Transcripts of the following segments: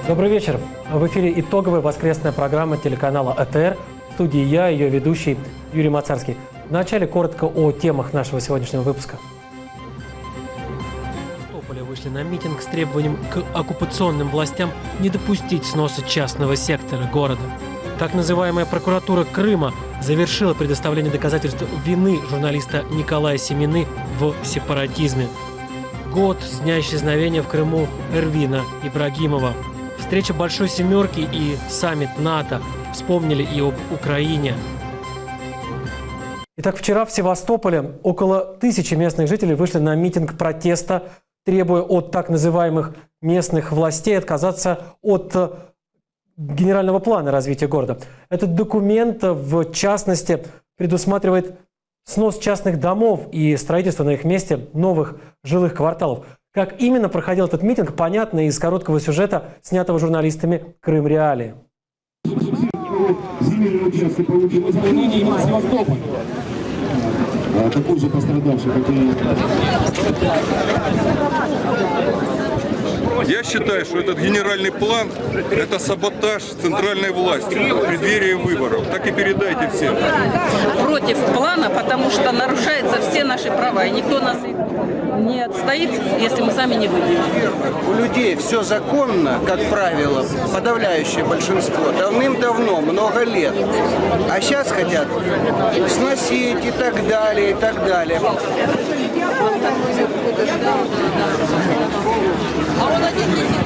Добрый вечер. В эфире итоговая воскресная программа телеканала АТР. В студии я, ее ведущий Юрий Мацарский. Вначале коротко о темах нашего сегодняшнего выпуска. В Севастополе вышли на митинг с требованием к оккупационным властям не допустить сноса частного сектора города. Так называемая прокуратура Крыма завершила предоставление доказательств вины журналиста Николая Семины в сепаратизме. Год с дня исчезновения в Крыму Эрвина Ибрагимова. Встреча Большой Семерки и саммит НАТО. Вспомнили и об Украине. Итак, вчера в Севастополе около 1000 местных жителей вышли на митинг протеста, требуя от так называемых местных властей отказаться от генерального плана развития города. Этот документ, в частности, предусматривает снос частных домов и строительство на их месте новых жилых кварталов. Как именно проходил этот митинг, понятно из короткого сюжета, снятого журналистами «Крым Реалии». Земельные участки получены изменения именно Севастополь. Такой же пострадавший, как и... Я считаю, что этот генеральный план – это саботаж центральной власти в преддверии выборов. Так и передайте всем. Против плана, потому что нарушаются все наши права, и никто нас не отстоит, если мы сами не выйдем. У людей все законно, как правило, подавляющее большинство, давным-давно, много лет. А сейчас хотят сносить и так далее, и так далее.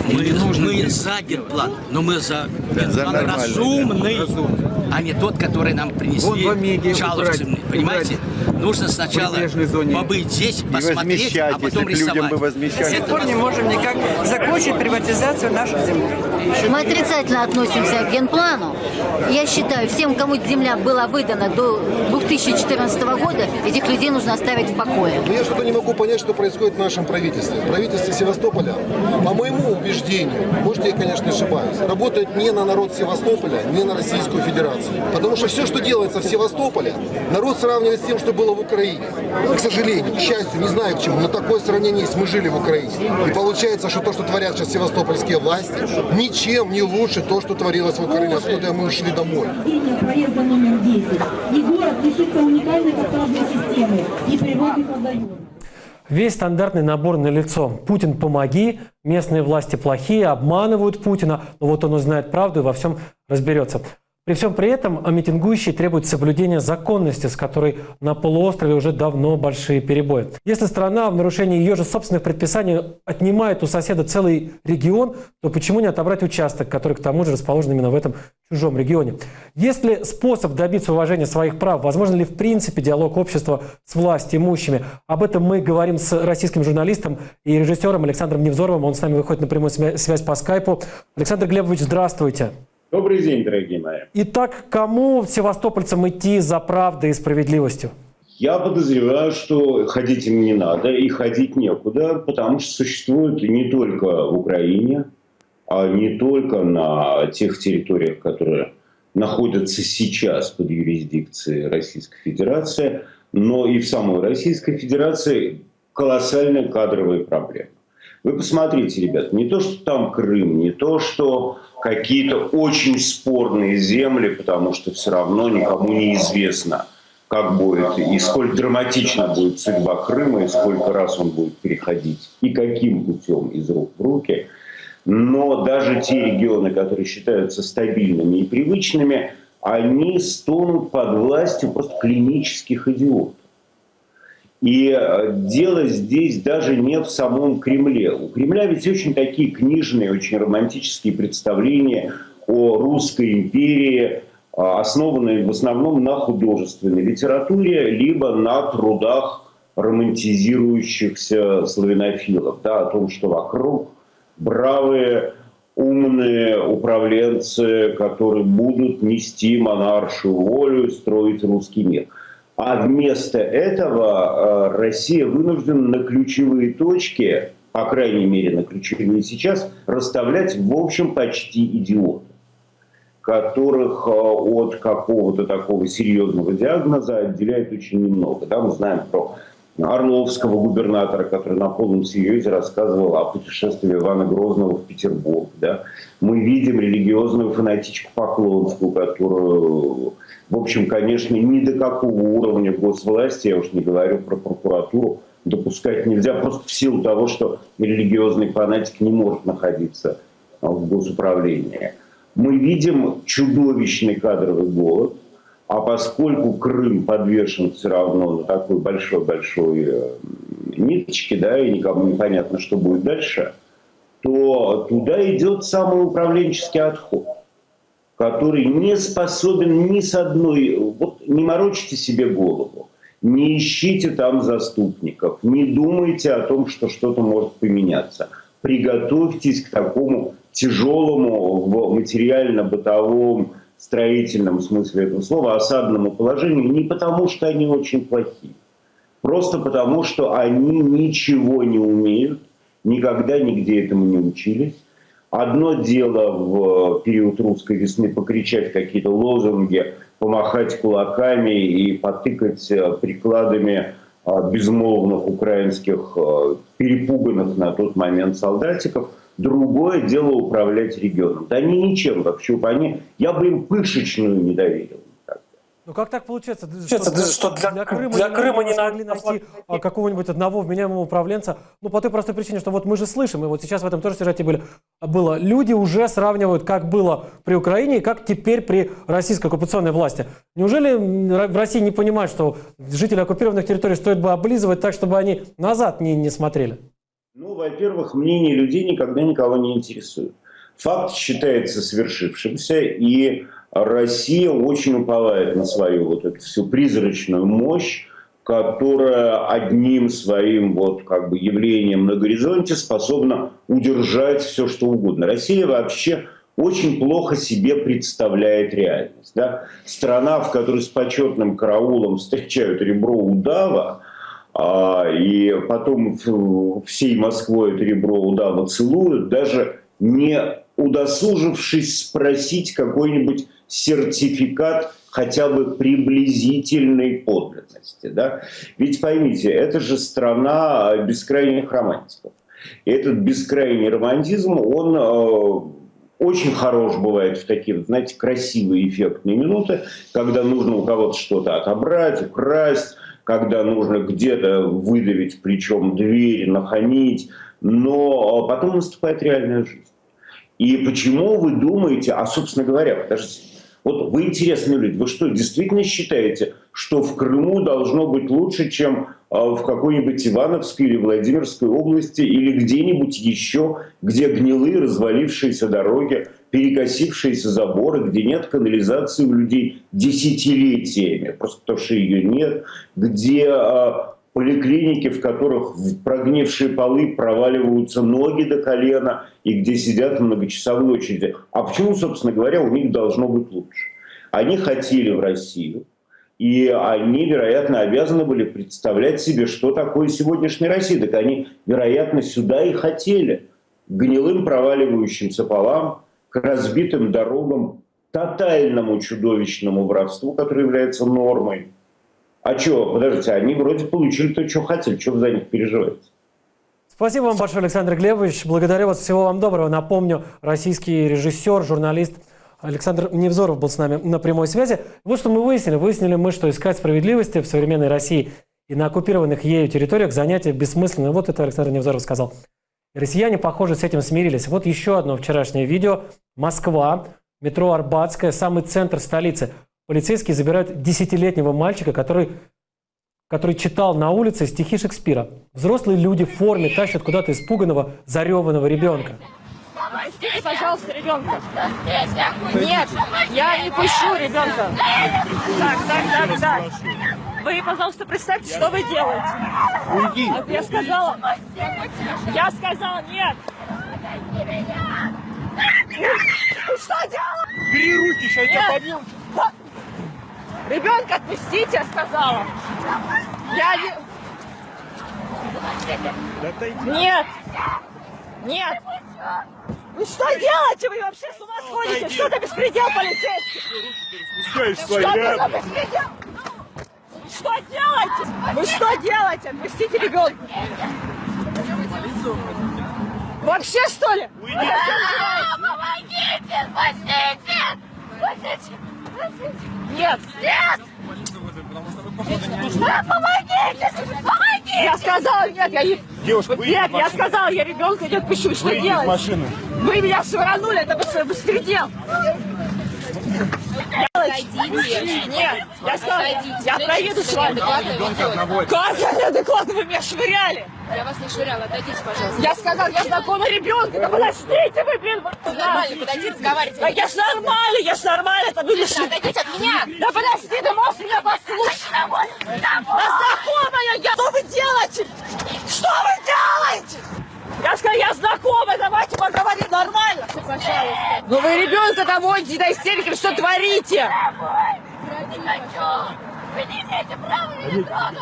Мы за генплан, но мы за генплан разумный, а не тот, который нам принесли чаловцы. Понимаете? Нужно сначала побыть здесь, посмотреть, а потом рисовать. До сих пор не можем никак закончить приватизацию нашей земли. Мы отрицательно относимся к генплану. Я считаю, всем, кому земля была выдана до 2014 года, этих людей нужно оставить в покое. Но я что-то не могу понять, что происходит в нашем правительстве. Правительство Севастополя, по моему убеждению, может, я, конечно, ошибаюсь, работает не на народ Севастополя, не на Российскую Федерацию. Потому что все, что делается в Севастополе, народ сравнивает с тем, что было в Украине. К сожалению, к счастью, не знаю к чему, но такое сравнение есть. Мы жили в Украине. И получается, что то, что творят сейчас севастопольские власти, ничем не лучше то, что творилось в Украине, откуда мы ушли домой. Проезда номер 10. И город лишится уникальной пассажной системы и природных водоемов. Весь стандартный набор налицо. Путин помоги, местные власти плохие, обманывают Путина, но вот он узнает правду и во всем разберется. При всем при этом митингующие требуют соблюдения законности, с которой на полуострове уже давно большие перебои. Если страна в нарушении ее же собственных предписаний отнимает у соседа целый регион, то почему не отобрать участок, который к тому же расположен именно в этом чужом регионе? Есть ли способ добиться уважения своих прав? Возможно ли в принципе диалог общества с властимущими? Об этом мы говорим с российским журналистом и режиссером Александром Невзоровым. Он с нами выходит на прямую связь по скайпу. Александр Глебович, здравствуйте. Добрый день, дорогие мои. Итак, кому севастопольцам идти за правдой и справедливостью? Я подозреваю, что ходить им не надо и ходить некуда, потому что существует не только в Украине, а не только на тех территориях, которые находятся сейчас под юрисдикцией Российской Федерации, но и в самой Российской Федерации колоссальные кадровые проблемы. Вы посмотрите, ребят, не то, что там Крым, не то, что какие-то очень спорные земли, потому что все равно никому не известно, как будет и сколь драматично будет судьба Крыма, и сколько раз он будет переходить, и каким путем из рук в руки. Но даже те регионы, которые считаются стабильными и привычными, они стонут под властью просто клинических идиотов. И дело здесь даже не в самом Кремле. У Кремля ведь очень такие книжные, очень романтические представления о русской империи, основанные в основном на художественной литературе, либо на трудах романтизирующихся славянофилов, да, о том, что вокруг бравые, умные управленцы, которые будут нести монаршую волю и строить русский мир. А вместо этого Россия вынуждена на ключевые точки, по крайней мере на ключевые сейчас, расставлять в общем почти идиотов, которых от какого-то такого серьезного диагноза отделяет очень немного. Да, мы знаем про орловского губернатора, который на полном серьезе рассказывал о путешествии Ивана Грозного в Петербург. Да. Мы видим религиозную фанатичку Поклонскую, которую, в общем, конечно, ни до какого уровня госвласти, я уж не говорю про прокуратуру, допускать нельзя, просто в силу того, что религиозный фанатик не может находиться в госуправлении. Мы видим чудовищный кадровый голод, а поскольку Крым подвешен все равно на такой большой-большой ниточке, да, и никому не понятно, что будет дальше, то туда идет самоуправленческий отход, который не способен ни с одной... Вот не морочите себе голову, не ищите там заступников, не думайте о том, что что-то может поменяться. Приготовьтесь к такому тяжелому в материально-бытовом, строительном смысле этого слова осадному положению не потому, что они очень плохие, просто потому, что они ничего не умеют, никогда нигде этому не учились. Одно дело в период русской весны покричать какие-то лозунги, помахать кулаками и потыкать прикладами безмолвных украинских перепуганных на тот момент солдатиков. Другое дело управлять регионом. Да они ничем, вообще, я бы им пышечную не доверил. Ну как так получается, что для Крыма не смогли найти какого-нибудь одного вменяемого управленца? Ну по той простой причине, что вот мы же слышим, и вот сейчас в этом тоже сюжете было, люди уже сравнивают, как было при Украине и как теперь при российской оккупационной власти. Неужели в России не понимают, что жители оккупированных территорий стоит бы облизывать так, чтобы они назад не смотрели? Ну, во-первых, мнение людей никогда никого не интересует. Факт считается свершившимся, и Россия очень уповает на свою вот эту всю призрачную мощь, которая одним своим вот как бы явлением на горизонте способна удержать все, что угодно. Россия вообще очень плохо себе представляет реальность. Да? Страна, в которой с почетным караулом встречают ребро удава, и потом всей Москвой это ребро удава целуют, даже не удосужившись спросить какой-нибудь сертификат хотя бы приблизительной подлинности. Да? Ведь поймите, это же страна бескрайних романтиков. И этот бескрайний романтизм, он очень хорош бывает в такие, знаете, красивые, эффектные минуты, когда нужно у кого-то что-то отобрать, украсть, когда нужно где-то выдавить плечом дверь, нахамить, но потом наступает реальная жизнь. И почему вы думаете, собственно говоря, подождите, вот вы интересные люди, вы что, действительно считаете, что в Крыму должно быть лучше, чем в какой-нибудь Ивановской или Владимирской области или где-нибудь еще, где гнилые развалившиеся дороги, перекосившиеся заборы, где нет канализации у людей десятилетиями, просто потому что ее нет, где поликлиники, в которых в прогнившие полы проваливаются ноги до колена и где сидят в многочасовой очереди. А почему, собственно говоря, у них должно быть лучше? Они хотели в Россию, и они, вероятно, обязаны были представлять себе, что такое сегодняшняя Россия. Так они, вероятно, сюда и хотели. К гнилым проваливающимся полам, к разбитым дорогам, тотальному чудовищному воровству, которое является нормой. А что, подождите, они вроде получили то, что хотели, что вы за них переживаете? Спасибо вам большое, Александр Глебович. Благодарю вас. Всего вам доброго. Напомню, российский режиссер, журналист Александр Невзоров был с нами на прямой связи. Вот что мы выяснили. Выяснили мы, что искать справедливости в современной России и на оккупированных ею территориях занятие бессмысленное. Вот это Александр Невзоров сказал. Россияне, похоже, с этим смирились. Вот еще одно вчерашнее видео. Москва, метро Арбатская, самый центр столицы. Полицейские забирают 10-летнего мальчика, который читал на улице стихи Шекспира. Взрослые люди в форме тащат куда-то испуганного, зареванного ребенка. Пустите, пожалуйста, ребенка. Нет, я не пущу ребенка. Так. Вы, пожалуйста, представьте, что вы делаете. Уйди. Я сказала нет. Что делать? Бери руки, сейчас я тебя побью. Ребенка отпустите, я сказала. Я не... Нет. Вы что делаете? Вы вообще с ума сходите? Что за беспредел полицейский? Что ты за беспредел? что делаете? Вы что делаете? Отпустите ребенка. Вообще, что ли? Помогите! Спасите! Спасите! Нет! Нет! Помогите! Помогите! Я сказала, нет, я не... Девушка, нет, я сказала, я ребенка не отпущу. Что делать? Машины. Вы меня швырнули, это беспредел. Нет, я сказала, я проеду с вами. Как я неадекватно? Вы меня швыряли. Я вас не швыряла, отойдите, пожалуйста. Я сказала, я знакома ребенка. Да подождите вы, блин. Нормально, подойдите, разговаривайте. Да я ж нормально, это вы лишь... Отойдите от меня. Да подожди, ты можешь меня послушать? Да знакомая я, что вы делаете? Что вы делаете? Я сказала, я знакомая, давайте поговорим нормально. Пожалуйста. Ну вы ребенка доводите до истерики, что творите? Не хочу. Вы не имеете права меня трогать.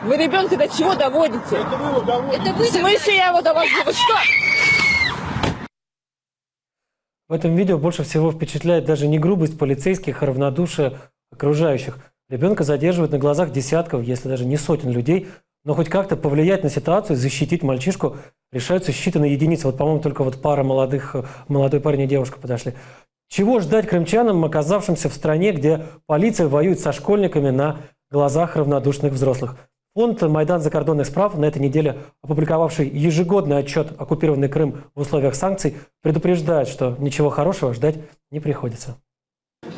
Вы ребенка до чего доводите? Это вы его доводите. Это вы. В смысле я его довожу? Вы что? В этом видео больше всего впечатляет даже не грубость полицейских, а равнодушие окружающих. Ребенка задерживают на глазах десятков, если даже не сотен людей, но хоть как-то повлиять на ситуацию, защитить мальчишку решаются считанные единицы. Вот, по-моему, только вот пара молодой парень и девушка подошли. Чего ждать крымчанам, оказавшимся в стране, где полиция воюет со школьниками на глазах равнодушных взрослых? Фонд «Майдан закордонных справ», на этой неделе опубликовавший ежегодный отчет «Оккупированный Крым в условиях санкций», предупреждает, что ничего хорошего ждать не приходится.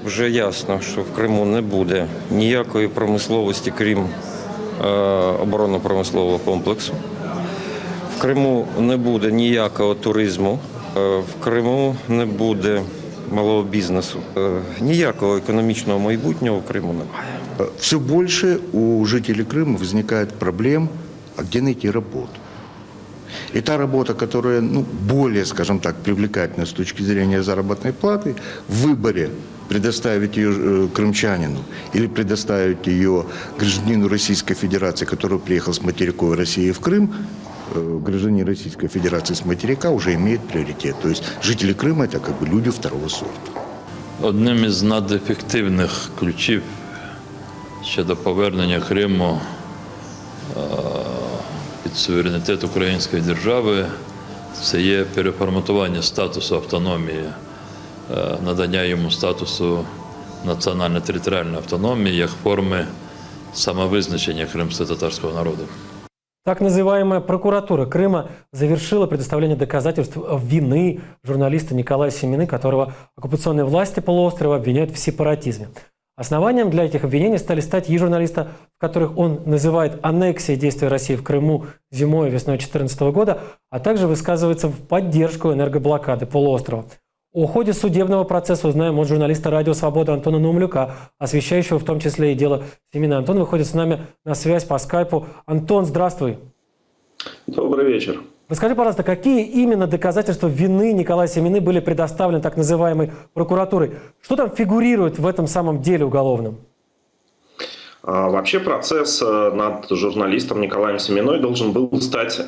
Вже ясно, що в Криму не буде ніякої промисловості, крім оборонно-промислового комплексу. В Криму не буде ніякого туризму, в Криму не буде малого бізнесу. Ніякого економічного майбутнього в Криму немає. Все больше у жителей Крыма возникает проблем, а где найти работу. И та работа, которая более, скажем так, привлекательна с точки зрения заработной платы, в выборе предоставить ее крымчанину или предоставить ее гражданину Российской Федерации, который приехал с материковой России в Крым, гражданин Российской Федерации с материка уже имеет приоритет. То есть жители Крыма – это как бы люди второго сорта. Одним із надефективних ключів щодо повернення Криму під суверенітет Української держави – це є переформатування статусу автономії, надання йому статусу національно-територіальної автономії як форми самовизначення кримсько-татарського народу. Так называемая прокуратура Крыма завершила предоставление доказательств вины журналиста Николая Семины, которого оккупационные власти полуострова обвиняют в сепаратизме. Основанием для этих обвинений стали статьи журналиста, в которых он называет аннексией действий России в Крыму зимой и весной 2014 года, а также высказывается в поддержку энергоблокады полуострова. О ходе судебного процесса узнаем от журналиста «Радио Свобода» Антона Наумлюка, освещающего в том числе и дело Семина. Антон выходит с нами на связь по скайпу. Антон, здравствуй. Добрый вечер. Расскажи, пожалуйста, какие именно доказательства вины Николая Семины были предоставлены так называемой прокуратурой? Что там фигурирует в этом самом деле уголовном? Вообще процесс над журналистом Николаем Семиной должен был стать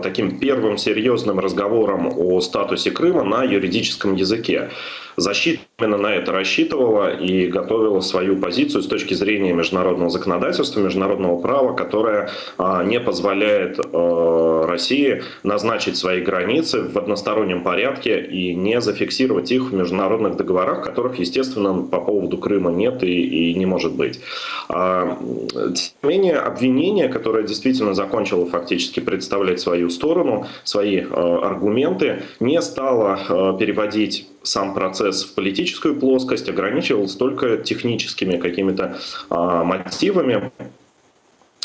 таким первым серьезным разговором о статусе Крыма на юридическом языке. Защита именно на это рассчитывала и готовила свою позицию с точки зрения международного законодательства, международного права, которое не позволяет России назначить свои границы в одностороннем порядке и не зафиксировать их в международных договорах, которых, естественно, по поводу Крыма нет и не может быть. Тем не менее, обвинение, которое действительно закончило фактически представлять свою сторону, свои аргументы, не стало переводить сам процесс в политическую плоскость, ограничивался только техническими какими-то мотивами.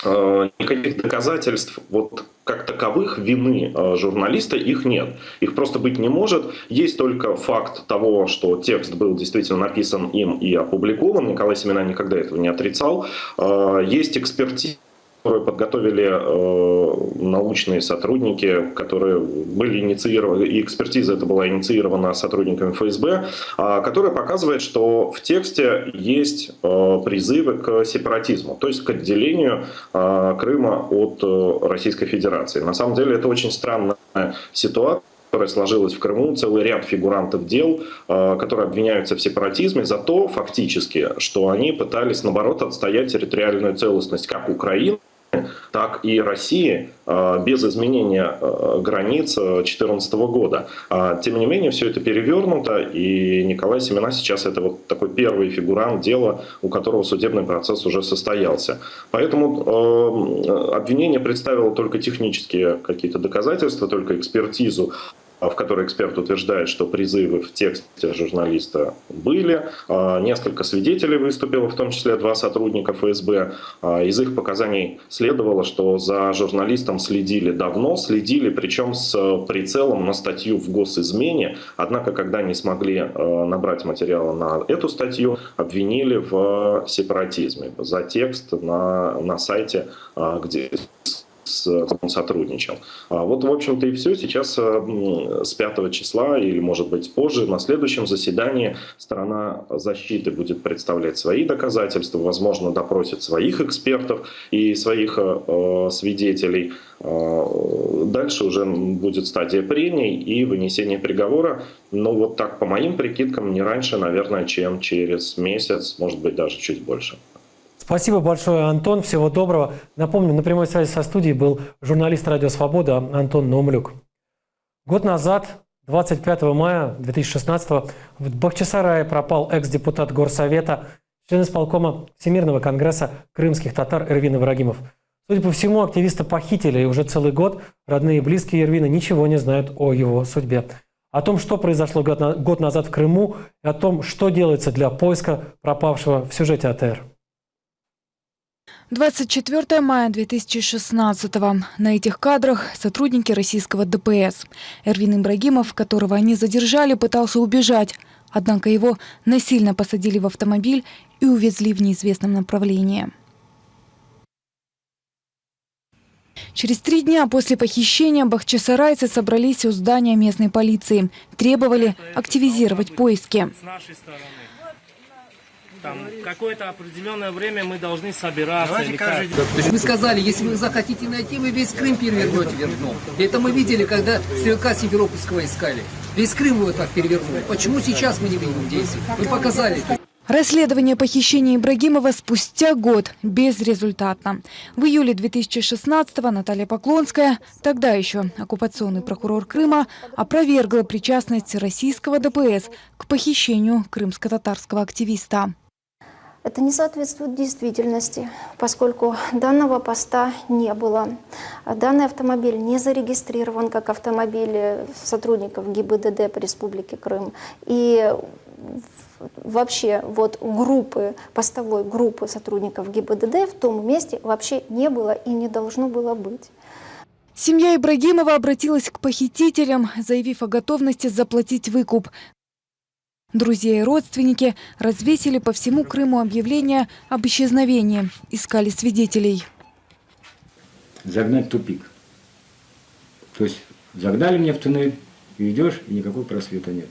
Никаких доказательств вот как таковых вины журналиста их нет. Их просто быть не может. Есть только факт того, что текст был действительно написан им и опубликован. Николай Семина никогда этого не отрицал. Есть экспертиза, которую подготовили научные сотрудники, которые были инициированы, и экспертиза эта была инициирована сотрудниками ФСБ, которая показывает, что в тексте есть призывы к сепаратизму, то есть к отделению Крыма от Российской Федерации. На самом деле это очень странная ситуация, которая сложилась в Крыму, целый ряд фигурантов дел, которые обвиняются в сепаратизме за то, фактически, что они пытались, наоборот, отстоять территориальную целостность как Украины, так и России без изменения границ 2014 года. Тем не менее, все это перевернуто, и Николай Семена сейчас это вот такой первый фигурант дела, у которого судебный процесс уже состоялся. Поэтому обвинение представило только технические какие-то доказательства, только экспертизу, в которой эксперт утверждает, что призывы в тексте журналиста были. Несколько свидетелей выступило, в том числе 2 сотрудника ФСБ. Из их показаний следовало, что за журналистом следили давно, причем с прицелом на статью в госизмене. Однако, когда не смогли набрать материала на эту статью, обвинили в сепаратизме за текст на сайте, где он сотрудничал. Вот, в общем-то, и все. Сейчас с 5 числа, или, может быть, позже, на следующем заседании сторона защиты будет представлять свои доказательства, возможно, допросит своих экспертов и своих свидетелей. Дальше уже будет стадия прений и вынесение приговора. Но вот так, по моим прикидкам, не раньше, наверное, чем через месяц, может быть, даже чуть больше. Спасибо большое, Антон. Всего доброго. Напомню, на прямой связи со студией был журналист «Радио Свобода» Антон Наумлюк. Год назад, 25 мая 2016 в Бахчисарае пропал экс-депутат Горсовета, член исполкома Всемирного конгресса крымских татар Эрвин Ибрагимов. Судя по всему, активиста похитили, и уже целый год родные и близкие Эрвина ничего не знают о его судьбе. О том, что произошло год назад в Крыму, и о том, что делается для поиска пропавшего, в сюжете АТР. 24 мая 2016-го. На этих кадрах сотрудники российского ДПС. Эрвин Ибрагимов, которого они задержали, пытался убежать. Однако его насильно посадили в автомобиль и увезли в неизвестном направлении. Через 3 дня после похищения бахчисарайцы собрались у здания местной полиции. Требовали активизировать поиски. Какое-то определенное время мы должны собираться. Мы сказали, если вы захотите найти, вы весь Крым перевернете вверх дном. Это мы видели, когда стрелка Симферопольского искали. Весь Крым его так перевернули. Почему сейчас мы не видим действий? Мы показали. Расследование похищения Ибрагимова спустя год безрезультатно. В июле 2016-го Наталья Поклонская, тогда еще оккупационный прокурор Крыма, опровергла причастность российского ДПС к похищению крымско-татарского активиста. Это не соответствует действительности, поскольку данного поста не было. Данный автомобиль не зарегистрирован как автомобиль сотрудников ГИБДД по Республике Крым. И вообще вот постовой группы сотрудников ГИБДД в том месте вообще не было и не должно было быть. Семья Ибрагимова обратилась к похитителям, заявив о готовности заплатить выкуп. Друзья и родственники развесили по всему Крыму объявления об исчезновении, искали свидетелей. Загнать в тупик. То есть загнали меня в туннель, и идешь, и никакого просвета нет.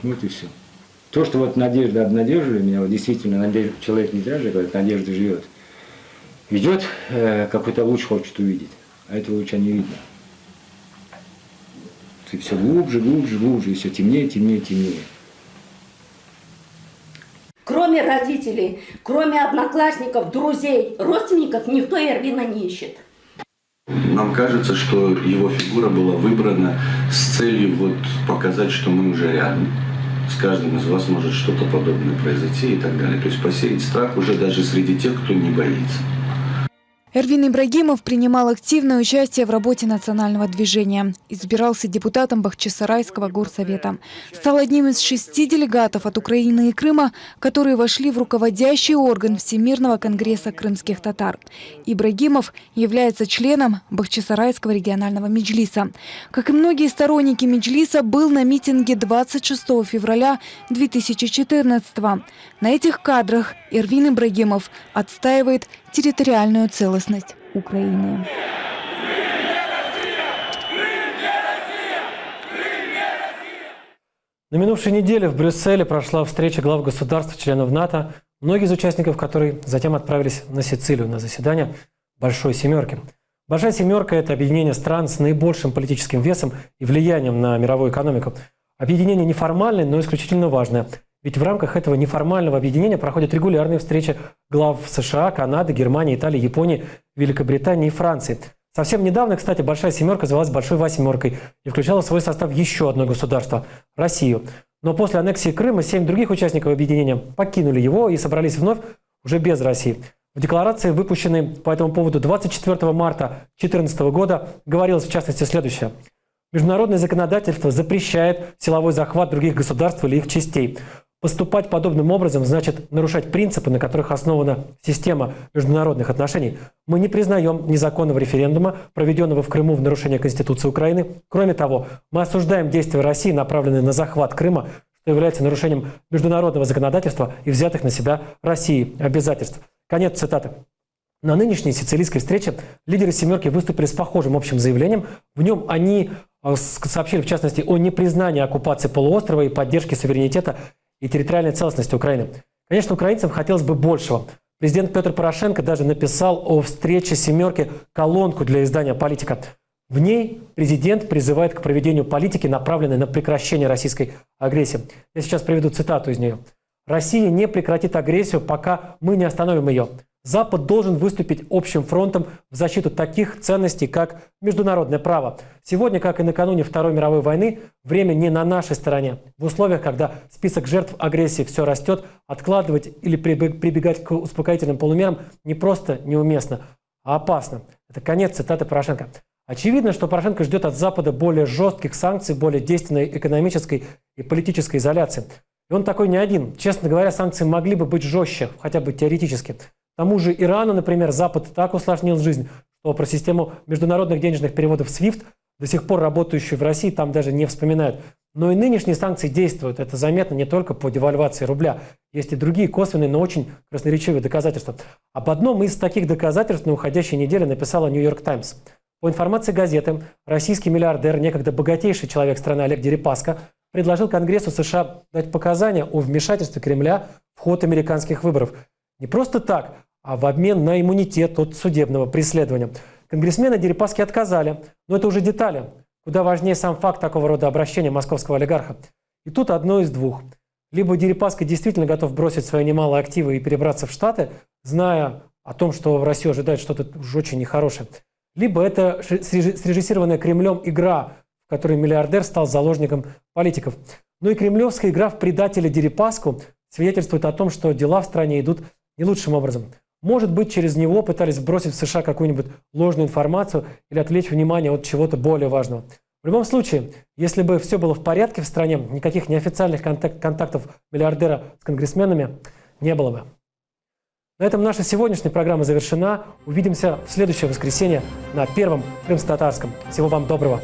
Вот и все. То, что вот надежда обнадеживали меня, вот действительно, человек не зря же говорит, надежда живет. Идет, какой-то луч хочет увидеть, а этого луча не видно. И все глубже, глубже, глубже, и все темнее, темнее, темнее. Кроме родителей, кроме одноклассников, друзей, родственников, никто Эрвина не ищет. Нам кажется, что его фигура была выбрана с целью вот показать, что мы уже рядом. С каждым из вас может что-то подобное произойти и так далее. То есть посеять страх уже даже среди тех, кто не боится. Эрвин Ибрагимов принимал активное участие в работе национального движения. Избирался депутатом Бахчисарайского горсовета. Стал одним из 6 делегатов от Украины и Крыма, которые вошли в руководящий орган Всемирного конгресса крымских татар. Ибрагимов является членом Бахчисарайского регионального меджлиса. Как и многие сторонники меджлиса, был на митинге 26 февраля 2014-го. На этих кадрах Эрвин Ибрагимов отстаивает территориальную целостность Украины. На минувшей неделе в Брюсселе прошла встреча глав государств, членов НАТО, многие из участников которой затем отправились на Сицилию на заседание Большой Семерки. Большая Семерка – это объединение стран с наибольшим политическим весом и влиянием на мировую экономику. Объединение неформальное, но исключительно важное. Ведь в рамках этого неформального объединения проходят регулярные встречи глав США, Канады, Германии, Италии, Японии, Великобритании и Франции. Совсем недавно, кстати, Большая Семерка называлась Большой Восьмеркой и включала в свой состав еще одно государство – Россию. Но после аннексии Крыма 7 других участников объединения покинули его и собрались вновь уже без России. В декларации, выпущенной по этому поводу 24 марта 2014 года, говорилось в частности следующее. Международное законодательство запрещает силовой захват других государств или их частей. Поступать подобным образом значит нарушать принципы, на которых основана система международных отношений. Мы не признаем незаконного референдума, проведенного в Крыму в нарушение Конституции Украины. Кроме того, мы осуждаем действия России, направленные на захват Крыма, что является нарушением международного законодательства и взятых на себя Россией обязательств. Конец цитаты. На нынешней сицилийской встрече лидеры «семерки» выступили с похожим общим заявлением. В нем они сообщили, в частности, о непризнании оккупации полуострова и поддержке суверенитета и территориальной целостности Украины. Конечно, украинцам хотелось бы большего. Президент Петр Порошенко даже написал о встрече «семерки» колонку для издания «Политика». В ней президент призывает к проведению политики, направленной на прекращение российской агрессии. Я сейчас приведу цитату из нее. «Россия не прекратит агрессию, пока мы не остановим ее. Запад должен выступить общим фронтом в защиту таких ценностей, как международное право. Сегодня, как и накануне Второй мировой войны, время не на нашей стороне. В условиях, когда список жертв агрессии все растет, откладывать или прибегать к успокоительным полумерам не просто неуместно, а опасно». Это конец цитаты Порошенко. Очевидно, что Порошенко ждет от Запада более жестких санкций, более действенной экономической и политической изоляции. И он такой не один. Честно говоря, санкции могли бы быть жестче, хотя бы теоретически. К тому же Ирану, например, Запад так усложнил жизнь, что про систему международных денежных переводов SWIFT, до сих пор работающую в России, там даже не вспоминают. Но и нынешние санкции действуют. Это заметно не только по девальвации рубля. Есть и другие косвенные, но очень красноречивые доказательства. Об одном из таких доказательств на уходящей неделе написала «Нью-Йорк Таймс». По информации газеты, российский миллиардер, некогда богатейший человек страны Олег Дерипаска, предложил Конгрессу США дать показания о вмешательстве Кремля в ход американских выборов. Не просто так, а в обмен на иммунитет от судебного преследования. Конгрессмены Дерипаске отказали, но это уже детали. Куда важнее сам факт такого рода обращения московского олигарха. И тут одно из двух. Либо Дерипаска действительно готов бросить свои немалые активы и перебраться в Штаты, зная о том, что в Россию ожидает что-то уж очень нехорошее. Либо это срежиссированная Кремлем игра, в которой миллиардер стал заложником политиков. Но и кремлевская игра в предателя Дерипаску свидетельствует о том, что дела в стране идут не лучшим образом. Может быть, через него пытались вбросить в США какую-нибудь ложную информацию или отвлечь внимание от чего-то более важного. В любом случае, если бы все было в порядке в стране, никаких неофициальных контактов миллиардера с конгрессменами не было бы. На этом наша сегодняшняя программа завершена. Увидимся в следующее воскресенье на Первом Крымско-Татарском. Всего вам доброго.